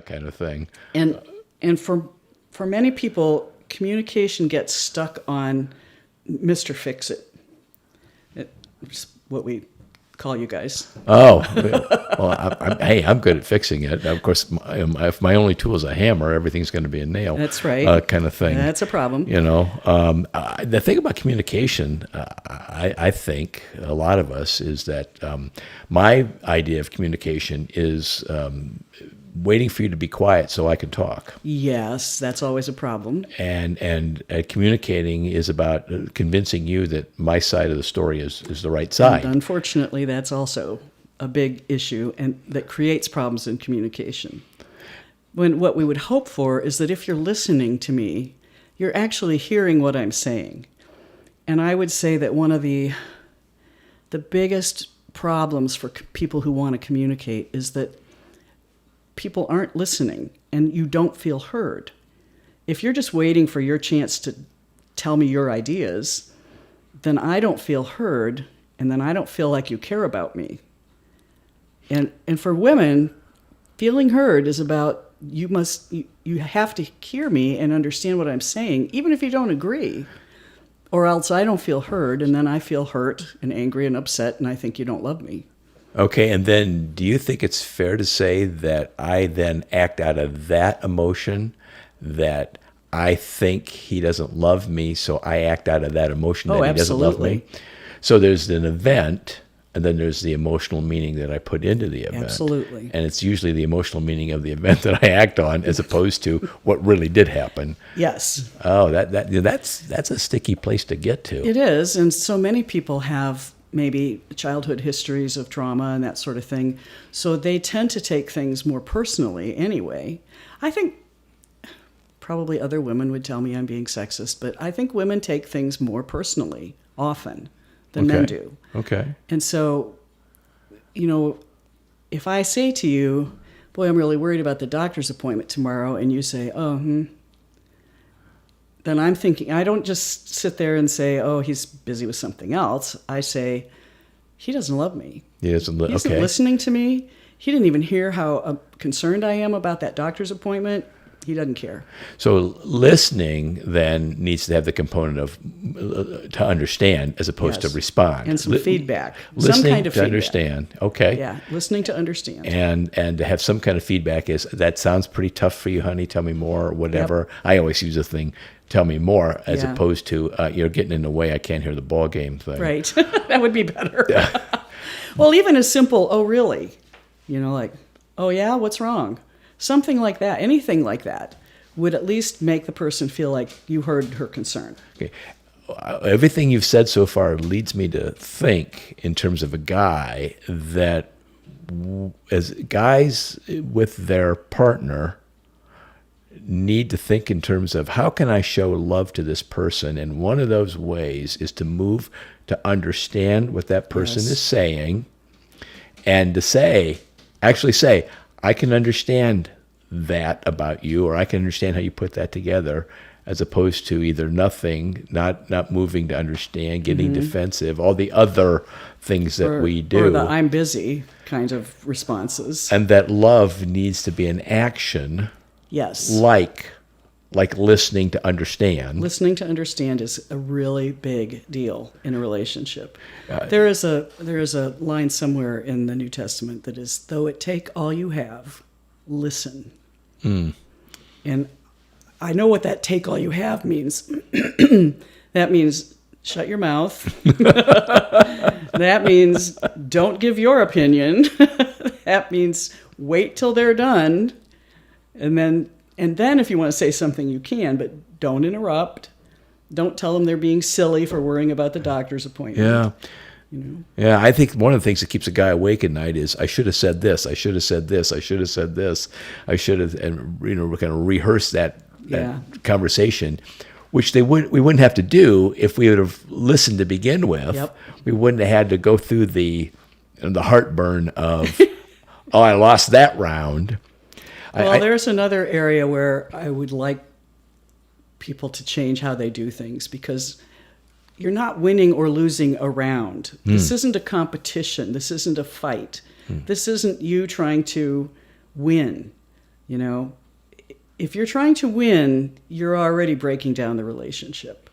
kind of thing. And for many people, communication gets stuck on Mr. Fix-It. It's what we call you guys. Oh, well, I'm good at fixing it. Of course, if my only tool is a hammer, everything's going to be a nail. That's right. Kind of thing. That's a problem. The thing about communication, I think a lot of us is that my idea of communication is waiting for you to be quiet so I can talk. Yes, that's always a problem. And communicating is about convincing you that my side of the story is the right side. And unfortunately, that's also a big issue, and that creates problems in communication. When what we would hope for is that if you're listening to me, you're actually hearing what I'm saying. And I would say that one of the biggest problems for people who want to communicate is that people aren't listening and you don't feel heard. If you're just waiting for your chance to tell me your ideas, then I don't feel heard, and then I don't feel like you care about me. And for women, feeling heard is about you have to hear me and understand what I'm saying, even if you don't agree, or else I don't feel heard, and then I feel hurt and angry and upset, and I think you don't love me. Okay, and then do you think it's fair to say that I then act out of that emotion, that I think he doesn't love me, so I act out of that emotion that he doesn't love me? So there's an event, and then there's the emotional meaning that I put into the event. Absolutely. And it's usually the emotional meaning of the event that I act on as opposed to what really did happen. Yes. Oh, that's a sticky place to get to. It is, and so many people have maybe childhood histories of trauma and that sort of thing. So they tend to take things more personally anyway. I think probably other women would tell me I'm being sexist, but I think women take things more personally often than men do. Okay. And so, if I say to you, boy, I'm really worried about the doctor's appointment tomorrow, and you say, then I'm thinking, I don't just sit there and say, oh, he's busy with something else. I say, he doesn't love me. He isn't listening to me. He didn't even hear how concerned I am about that doctor's appointment. He doesn't care. So listening then needs to have the component of to understand as opposed to respond. And some feedback. Listening some kind of to feedback. Understand. Okay. Yeah, listening to understand. And to have some kind of feedback is, that sounds pretty tough for you, honey. Tell me more, or whatever. Yep. I always use the thing, tell me more, as opposed to you're getting in the way, I can't hear the ball game thing. Right. That would be better. Well, even as simple, oh, really? Like, oh, yeah, what's wrong? Something like that, anything like that, would at least make the person feel like you heard her concern. Okay. Everything you've said so far leads me to think, in terms of a guy, that as guys with their partner need to think in terms of, how can I show love to this person? And one of those ways is to move to understand what that person is saying, and to actually say, I can understand that about you, or I can understand how you put that together, as opposed to either nothing, not moving to understand, getting defensive, all the other things that we do. Or the I'm busy kind of responses. And that love needs to be an action. Yes. Like listening to understand. Listening to understand is a really big deal in a relationship. There is a line somewhere in the New Testament that is, though it take all you have, listen. And I know what that take all you have means. That means shut your mouth. That means don't give your opinion. That means wait till they're done. And then if you want to say something, you can, but don't interrupt. Don't tell them they're being silly for worrying about the doctor's appointment. Yeah. Yeah, I think one of the things that keeps a guy awake at night is, I should have said this, I should have said this, I should have said this, I should have, and we're going to rehearse that conversation, which we wouldn't have to do if we would have listened to begin with. Yep. We wouldn't have had to go through the heartburn of, oh, I lost that round. Well, there's another area where I would like people to change how they do things, because you're not winning or losing a round. This isn't a competition. This isn't a fight. This isn't you trying to win. You know, if you're trying to win, you're already breaking down the relationship.